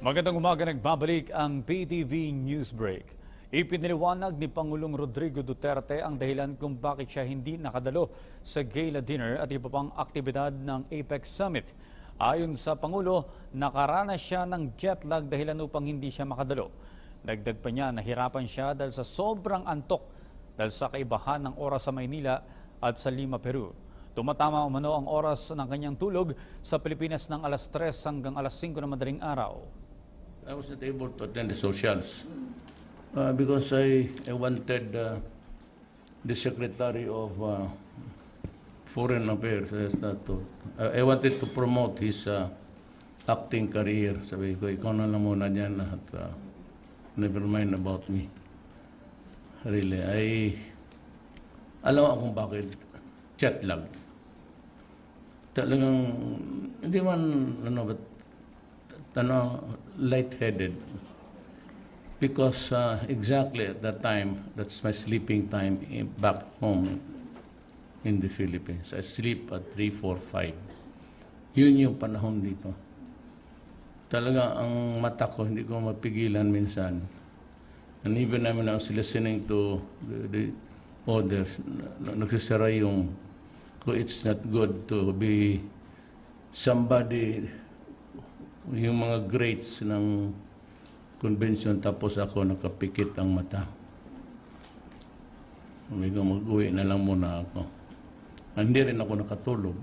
Magandang umaga, nagbabalik ang PTV Newsbreak. Ipiniliwanag ni Pangulong Rodrigo Duterte ang dahilan kung bakit siya hindi nakadalo sa gala dinner at iba pang aktibidad ng APEC Summit. Ayon sa Pangulo, nakaranas siya ng jet lag dahilan upang hindi siya makadalo. Dagdag pa niya, nahirapan siya dahil sa sobrang antok dahil sa kaibahan ng oras sa Maynila at sa Lima, Peru. Tumatama umano ang oras ng kanyang tulog sa Pilipinas ng alas 3 hanggang alas 5 ng madaling araw. I was not able to attend the socials because I wanted the Secretary of Foreign Affairs I wanted to promote his acting career. Sabi ko, ikaw na lang muna dyan at never mind about me. Really, alam akong bakit jet lag. Talagang, hindi man, but lightheaded. Because exactly at that time, that's my sleeping time back home in the Philippines. I sleep at 3, 4, 5. Yun yung panahon dito. Talaga ang mata ko, hindi ko mapigilan minsan. And even I was listening to the others, nagsisara yung, it's not good to be somebody, yung mga greats ng convention, tapos ako nakapikit ang mata. Mag-uwi na lang muna ako. Hindi rin ako nakatulog.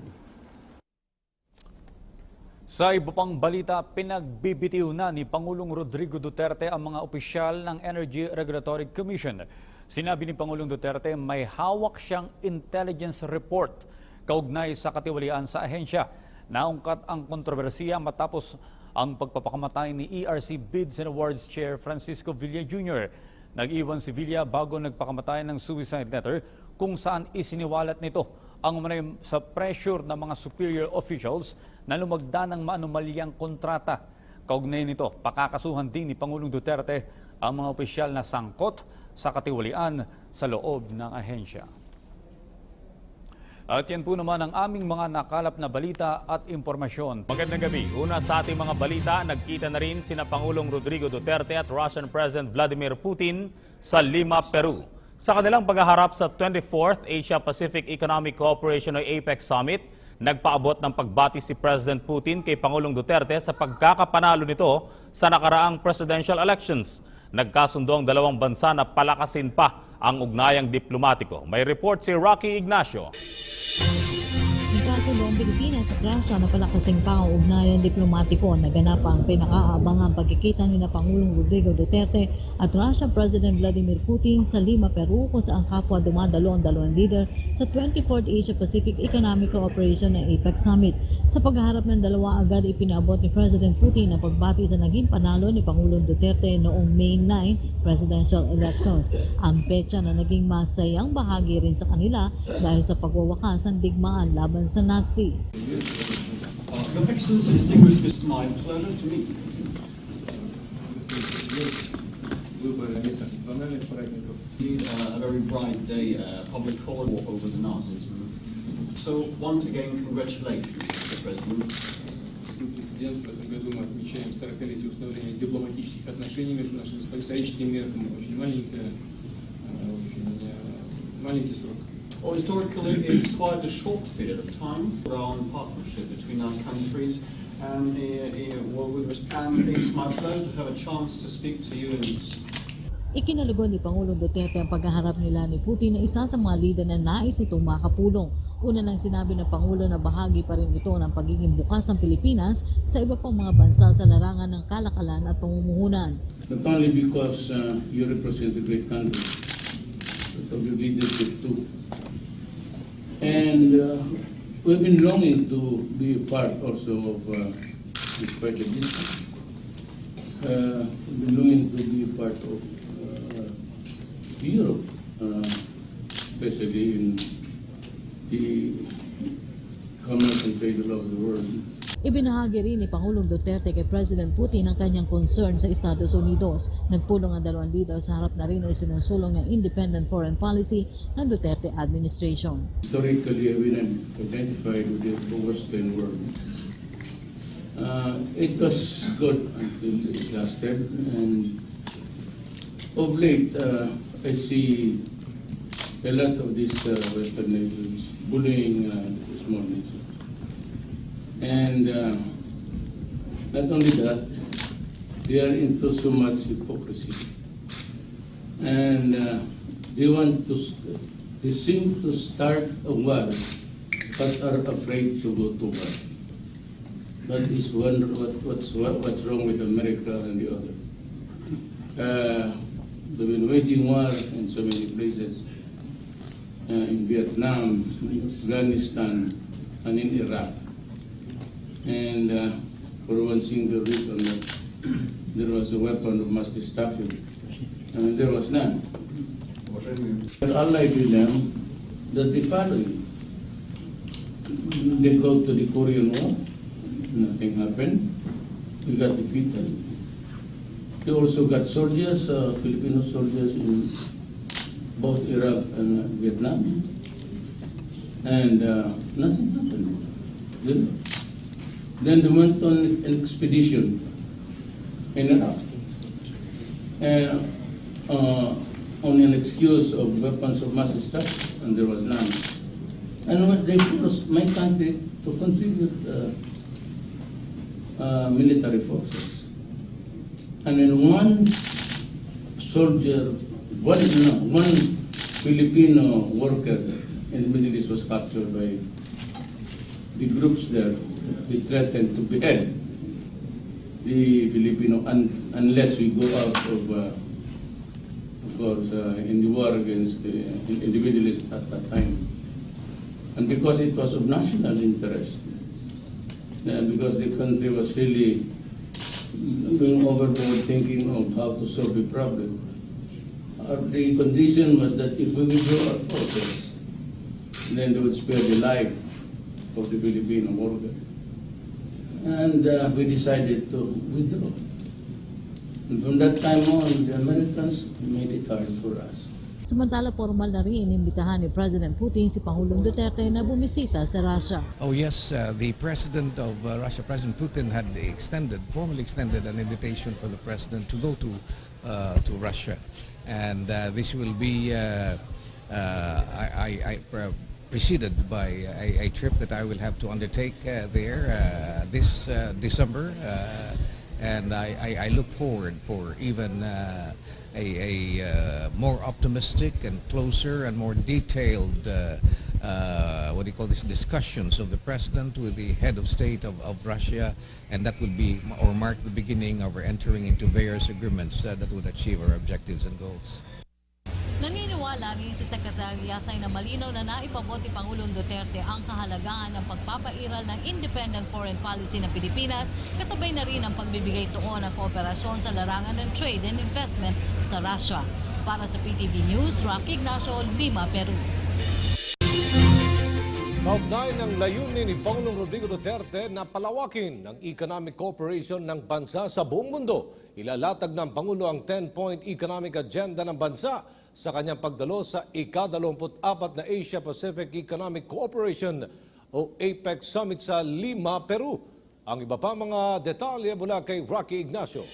Sa iba pang balita, pinagbibitiw na ni Pangulong Rodrigo Duterte ang mga opisyal ng Energy Regulatory Commission. Sinabi ni Pangulong Duterte may hawak siyang intelligence report kaugnay sa katiwalian sa ahensya. Naungkat ang kontrobersiya matapos ang pagpapakamatay ni ERC Bids and Awards Chair Francisco Villa Jr. Nag-iwan si Villa bago nagpakamatay ng suicide letter kung saan isiniwalat nito ang umanay sa pressure ng mga superior officials na lumagda ng maanumalyang kontrata. Kaugnay nito, pakakasuhan din ni Pangulong Duterte ang mga opisyal na sangkot sa katiwalian sa loob ng ahensya. At yan po naman ang aming mga nakalap na balita at impormasyon. Magandang gabi. Una sa ating mga balita, nagkita na rin sina Pangulong Rodrigo Duterte at Russian President Vladimir Putin sa Lima, Peru. Sa kanilang paghaharap sa 24th Asia-Pacific Economic Cooperation o APEC Summit, nagpaabot ng pagbati si President Putin kay Pangulong Duterte sa pagkakapanalo nito sa nakaraang presidential elections. Nagkasundo ang dalawang bansa na palakasin pa ang ugnayang diplomatiko. May report si Rocky Ignacio. Nagkasundo ang Pilipinas at Russia na palakasin pa ang ugnayang diplomatiko. Naganap ang pinakaabangang pagkikita ni Pangulong Rodrigo Duterte at Russian President Vladimir Putin sa Lima, Peru, kung saan kapwa dumadalo ang dalawang leader sa 24th Asia-Pacific Economic Cooperation ng APEC Summit. Sa pagharap ng dalawa, agad ipinabot ni President Putin ang pagbati sa naging panalo ni Pangulong Duterte noong May 9 presidential elections. Ang petsa na naging masayang bahagi rin sa kanila dahil sa pagwawakas ng digmaan laban sa Nazi. Your Excellency, distinguished Mr. My pleasure to meet you. A very bright day, public holiday over the Nazis. So once again, congratulations, Mr. President. Президент, в этом году мы отмечаем 40-летие установления дипломатических отношений между нашими историческими мерками. Очень маленький срок. Well, historically, it's quite a short period of time for our partnership between our countries. And it's my pleasure to have a chance to speak to you. Ikinalagon ni Pangulong Duterte ang paghaharap nila ni Putin na isa sa mga lider na nais nitong makapulong. Una nang sinabi ng Pangulo na bahagi pa rin ito ng pagiging bukas ng Pilipinas sa iba pang mga bansa sa larangan ng kalakalan at pamumuhunan. Not only because you represent a great country, but of your leadership too. And we've been longing to be a part also of this part of this. We've been longing to be a part of Europe, especially in the commerce and trade all over the world. Ibinahagi rin ni Pangulong Duterte kay President Putin ang kanyang concern sa Estados Unidos. Nagpulong ang dalawang leader sa harap na rin ay sinusulong ng independent foreign policy ng Duterte administration. Historically, we have identified with the Western world It was good until it lasted, and of late, I see a lot of these Western nations bullying the small nations. And not only that, they are into so much hypocrisy. And they seem to start a war, but are afraid to go to war. That is what's wrong with America and the other. They've been waging war in so many places, in Vietnam, in Afghanistan, and in Iraq. And for one single reason that there was a weapon of mass destruction, and there was none. We're allied with them that the following. They go to the Korean War, nothing happened. We got defeated. They also got soldiers, Filipino soldiers in both Iraq and Vietnam, and nothing happened. Then they went on an expedition in Iraq, on an excuse of weapons of mass destruction, and there was none. And what they forced my country to contribute military forces. And then one Filipino worker in the Middle East was captured by the groups there. They threatened to behead the Filipino unless we go out of course, in the war against in the Middle East at that time. And because it was of national interest, because the country was really going overboard thinking of how to solve the problem, the condition was that if we withdraw our forces, then they would spare the life of the Filipino worker. And we decided to withdraw. And from that time on, the Americans made it hard for us. Samantala, formal na rin inimbitahan ni President Putin si Pangulong Duterte na bumisita sa Russia. Oh yes, the president of Russia, President Putin, had formally extended an invitation for the president to go to Russia, and this will be preceded by a trip that I will have to undertake there this December, and I look forward for even a more optimistic and closer and more detailed discussions of the president with the head of state of Russia, and that would be or mark the beginning of our entering into various agreements that would achieve our objectives and goals. Naniniwala rin si Secretary Yasay na malinaw na naipabot ni Pangulong Duterte ang kahalagahan ng pagpapairal ng independent foreign policy ng Pilipinas, kasabay na rin ang pagbibigay tuon ng kooperasyon sa larangan ng trade and investment sa Russia. Para sa PTV News, Rocky Ignacio, Lima, Peru. Kaugnay ng layunin ni Pangulong Rodrigo Duterte na palawakin ng economic cooperation ng bansa sa buong mundo, ilalatag ng Pangulo ang 10-point economic agenda ng bansa sa kanyang pagdalo sa ika-24 na Asia-Pacific Economic Cooperation o APEC Summit sa Lima, Peru. Ang iba pa mga detalye mula kay Rocky Ignacio.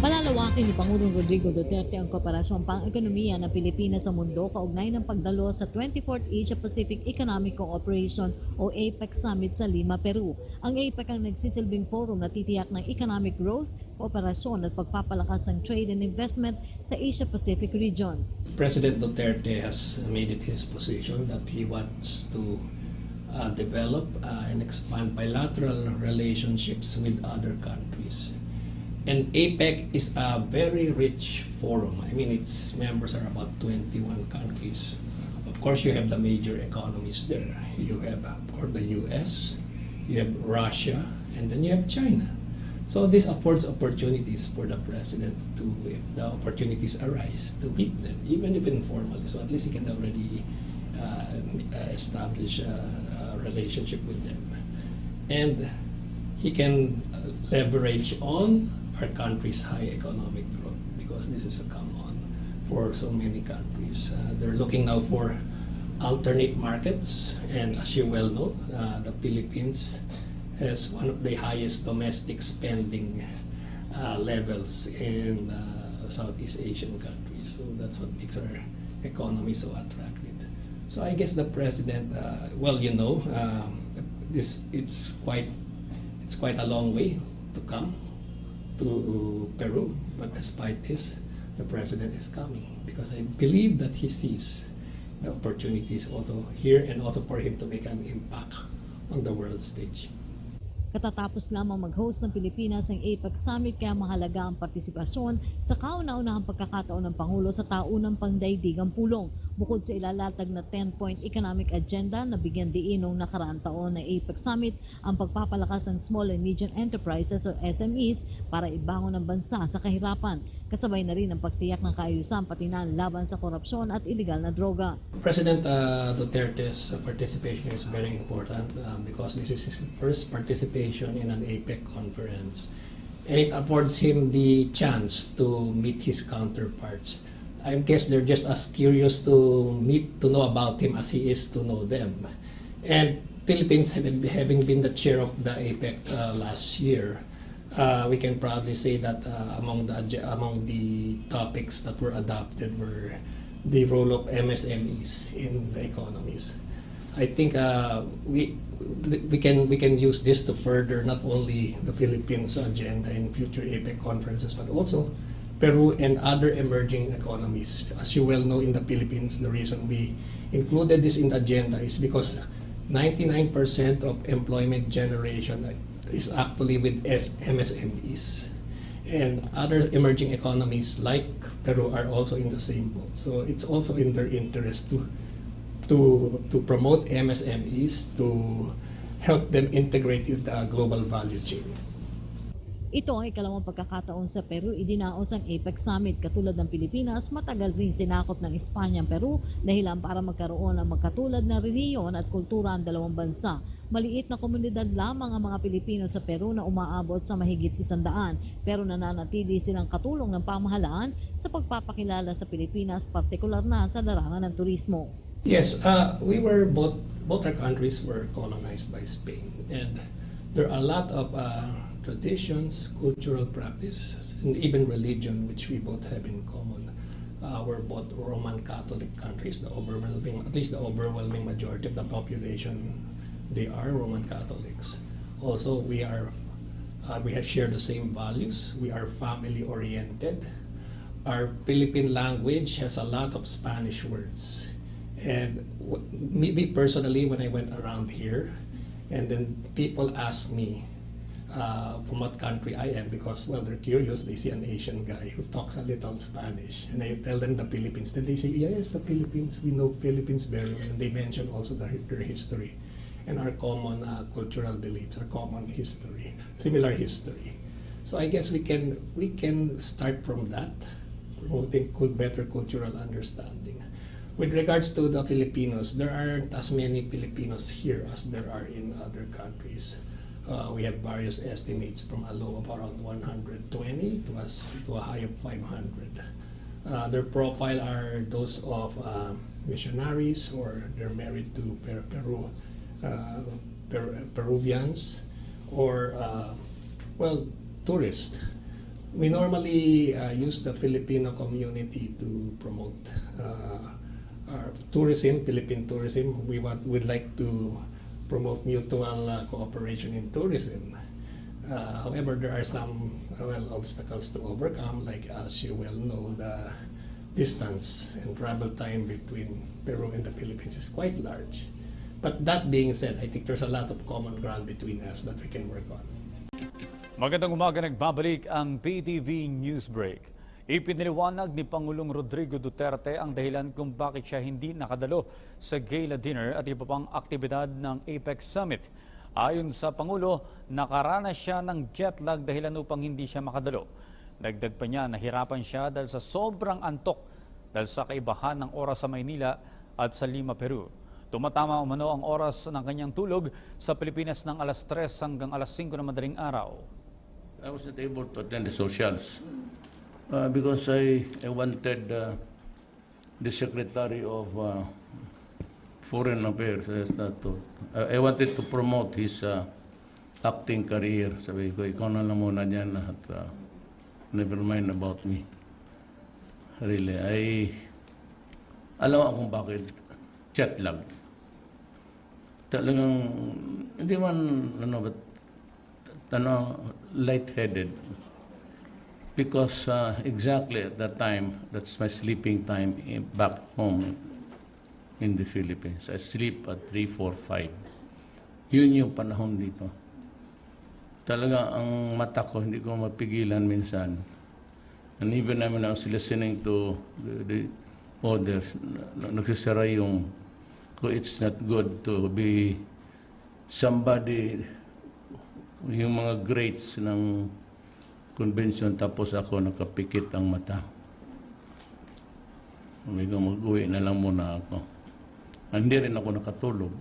Palalawakin ni Pangulong Rodrigo Duterte ang kooperasyon pang-ekonomiya ng Pilipinas sa mundo kaugnay ng pagdalo sa 24th Asia-Pacific Economic Cooperation o APEC Summit sa Lima, Peru. Ang APEC ang nagsisilbing forum na titiyak ng economic growth, kooperasyon at pagpapalakas ng trade and investment sa Asia-Pacific region. President Duterte has made it his position that he wants to develop and expand bilateral relationships with other countries. And APEC is a very rich forum. I mean, its members are about 21 countries. Of course, you have the major economies there. You have, of course, the US, you have Russia, and then you have China. So this affords opportunities for the president to, if the opportunities arise, to meet them, even if informally. So at least he can already establish a relationship with them. And he can leverage on our country's high economic growth, because this is a come-on for so many countries. They're looking now for alternate markets, and as you well know, the Philippines has one of the highest domestic spending levels in Southeast Asian countries. So that's what makes our economy so attractive. So I guess the president, it's quite a long way to come to Peru, but despite this, the president is coming because I believe that he sees the opportunities also here and also for him to make an impact on the world stage. Katatapos lamang mag-host ng Pilipinas ng APEC Summit kaya mahalaga ang partisipasyon sa kauna-unahang pagkakataon ng Pangulo sa taunang pangdaigdigang pulong. Bukod sa ilalatag na 10-point economic agenda na bigyan diin noong nakaraang taon ng APEC Summit ang pagpapalakas ng small and medium enterprises o SMEs para ibangon ang bansa sa kahirapan. Kasabay na rin ang pagtiyak ng kaayusan pati na laban sa korupsyon at iligal na droga. President Duterte's participation is very important because this is his first participation in an APEC conference. And it affords him the chance to meet his counterparts. I guess they're just as curious to know about him as he is to know them. And Philippines, having been the chair of the APEC last year, we can proudly say that among the topics that were adopted were the role of MSMEs in the economies. I think we can use this to further not only the Philippines agenda in future APEC conferences, but also Peru and other emerging economies. As you well know, in the Philippines, the reason we included this in the agenda is because 99% of employment generation is actually with MSMEs. And other emerging economies like Peru are also in the same boat. So it's also in their interest to promote MSMEs, to help them integrate with the global value chain. Ito ang ikalawang pagkakataon sa Peru idinaos ang APEC Summit. Katulad ng Pilipinas, matagal rin sinakop ng Espanya ang Peru dahilan para magkaroon ng magkatulad na reliyon at kultura ang dalawang bansa. Maliit na komunidad lamang ang mga Pilipino sa Peru na umaabot sa mahigit 100 pero nananatili silang katulong ng pamahalaan sa pagpapakilala sa Pilipinas, partikular na sa larangan ng turismo. Yes, both our countries were colonized by Spain, and there are a lot of traditions, cultural practices, and even religion which we both have in common. We're both Roman Catholic countries. At least the overwhelming majority of the population, they are Roman Catholics. Also, we have shared the same values. We are family oriented. Our Philippine language has a lot of Spanish words. And me personally, when I went around here, and then people ask me from what country I am, because, well, they're curious. They see an Asian guy who talks a little Spanish, and I tell them the Philippines. Then they say, yes, the Philippines. We know Philippines very well. And they mention also their history and our common cultural beliefs, our common history, similar history. So I guess we can start from that, promoting better cultural understanding. With regards to the Filipinos, there aren't as many Filipinos here as there are in other countries. We have various estimates from a low of around 120 to a high of 500. Their profile are those of missionaries, or they're married to Peruvians, or tourists. We normally use the Filipino community to promote our tourism, Philippine tourism. We'd like to promote mutual cooperation in tourism. However, there are some obstacles to overcome, like as you well know, the distance and travel time between Peru and the Philippines is quite large. But that being said, I think there's a lot of common ground between us that we can work on. Magandang umaga, nagbabalik ang PTV Newsbreak. Ipiniliwanag ni Pangulong Rodrigo Duterte ang dahilan kung bakit siya hindi nakadalo sa gala dinner at iba pang aktibidad ng APEC Summit. Ayon sa Pangulo, nakaranas siya ng jet lag dahilan upang hindi siya makadalo. Dagdag pa niya, nahirapan siya dahil sa sobrang antok dahil sa kaibahan ng oras sa Maynila at sa Lima, Peru. Tumatama umano ang oras ng kanyang tulog sa Pilipinas ng alas 3 hanggang alas 5 ng madaling araw. I was not able to attend the socials because I wanted the Secretary of Foreign Affairs I wanted to promote his acting career. Sabi ko, ikaw na lang muna dyan at never mind about me. Really, alam akong bakit jet lag. Talagang, hindi man, but, lightheaded. Because exactly at that time, that's my sleeping time back home in the Philippines. I sleep at 3, 4, 5. Yun yung panahon dito. Talaga ang mata ko, hindi ko mapigilan minsan. And even I was listening to the others, nagsisara yung, it's not good to be somebody, yung mga greats ng convention, tapos ako nakapikit ang mata. Sabi ko, mag-uwi na lang muna ako. Hindi rin ako nakatulog.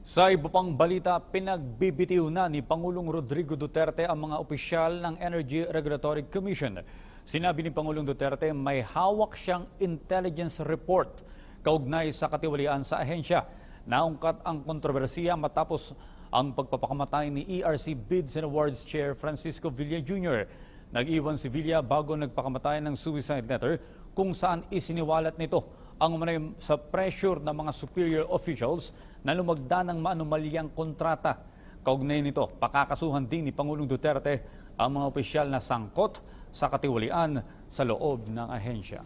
Sa iba pang balita, pinagbibitiw na ni Pangulong Rodrigo Duterte ang mga opisyal ng Energy Regulatory Commission. Sinabi ni Pangulong Duterte may hawak siyang intelligence report kaugnay sa katiwalian sa ahensya. Naungkat ang kontrobersiya matapos ang pagpapakamatay ni ERC Bids and Awards Chair Francisco Villa Jr. Nag-iwan si Villa bago nagpakamatay ng suicide letter kung saan isiniwalat nito ang umanay sa pressure ng mga superior officials na lumagda ng maanumalyang kontrata. Kaugnay nito, pakakasuhan din ni Pangulong Duterte ang mga opisyal na sangkot sa katiwalian sa loob ng ahensya.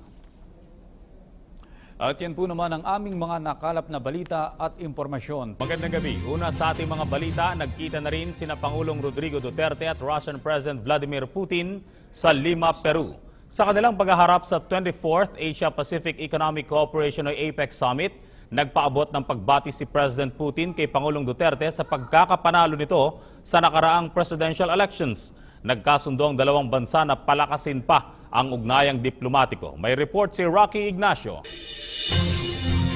At yan po naman ang aming mga nakalap na balita at impormasyon. Magandang gabi. Una sa ating mga balita, nagkita na rin sina Pangulong Rodrigo Duterte at Russian President Vladimir Putin sa Lima, Peru. Sa kanilang paghaharap sa 24th Asia-Pacific Economic Cooperation o APEC Summit, nagpaabot ng pagbati si President Putin kay Pangulong Duterte sa pagkakapanalo nito sa nakaraang presidential elections. Nagkasundo ang dalawang bansa na palakasin pa ang ugnayang diplomatiko. May report si Rocky Ignacio.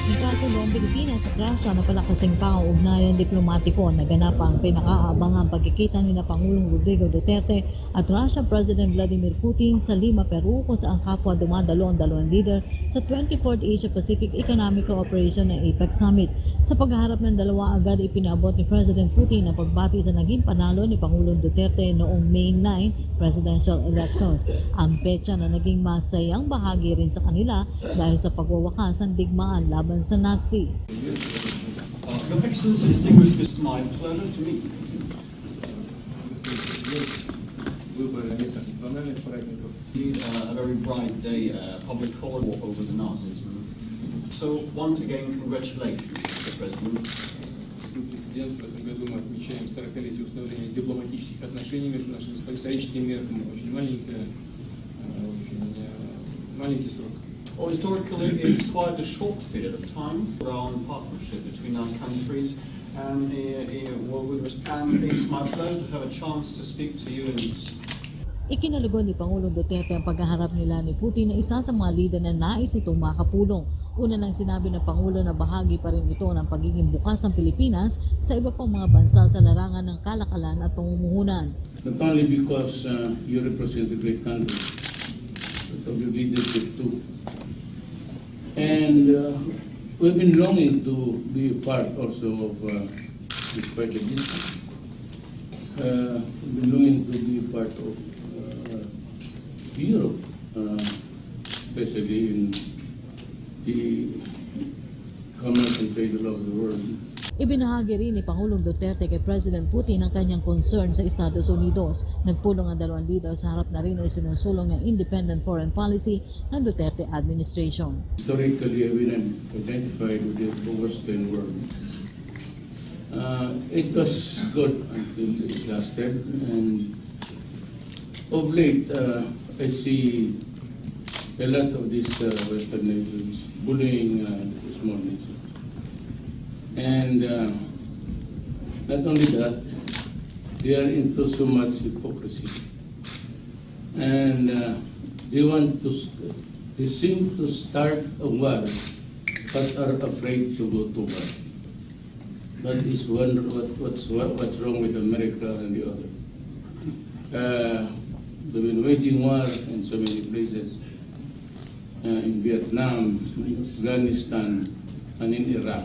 Nagkasundo ang Pilipinas at Russia na palakasin pa ang ugnayan diplomatiko. Naganap ang pinakaabangang pagkikita ni Pangulong Rodrigo Duterte at Russia President Vladimir Putin sa Lima, Peru kung saan kapwa dumadalo ang dalawang leader sa 24th Asia-Pacific Economic Cooperation ng APEC Summit. Sa pagharap ng dalawa agad ipinabot ni President Putin ang pagbati sa naging panalo ni Pangulong Duterte noong May 9 presidential elections. Ang petsa na naging masayang bahagi rin sa kanila dahil sa pagwawakas ng digmaan laban sa Nazi. Your Excellency, distinguished Mr. My pleasure to meet you. A very bright day, public holiday over the Nazis. So, once again, congratulations, Mr. President. Президент, в этом году мы отмечаем 40-летие установления дипломатических отношений между нашими историческими мерками. Очень маленький срок. Well, historically, it's quite a short period of time around partnership between our countries. And it's my pleasure to have a chance to speak to you. Ikinalagon ni Pangulong Duterte ang paghaharap nila ni Putin na isa sa mga lider na nais itong makapulong. Una nang sinabi ng Pangulo na bahagi pa rin ito ng pagiging bukas ng Pilipinas sa iba pang mga bansa sa larangan ng kalakalan at pamumuhunan. Not only because you represent a great country, but of your leadership too. And we've been longing to be a part also of this project. We've been longing to be a part of Europe, especially in the commerce and trade all over the world. Ibinahagi rin ni Pangulong Duterte kay President Putin ang kanyang concern sa Estados Unidos. Nagpulong ang dalawang leader sa harap na rin ay sinusulong ng independent foreign policy ng Duterte administration. Historically, we identified with the Western world. It was good until it lasted, and of late, I see a lot of these Western nations bullying the small nations. And not only that, they are into so much hypocrisy. And they seem to start a war, but are afraid to go to war. That is what's wrong with America and the other. They've been waging war in so many places, in Vietnam, in Afghanistan, and in Iraq.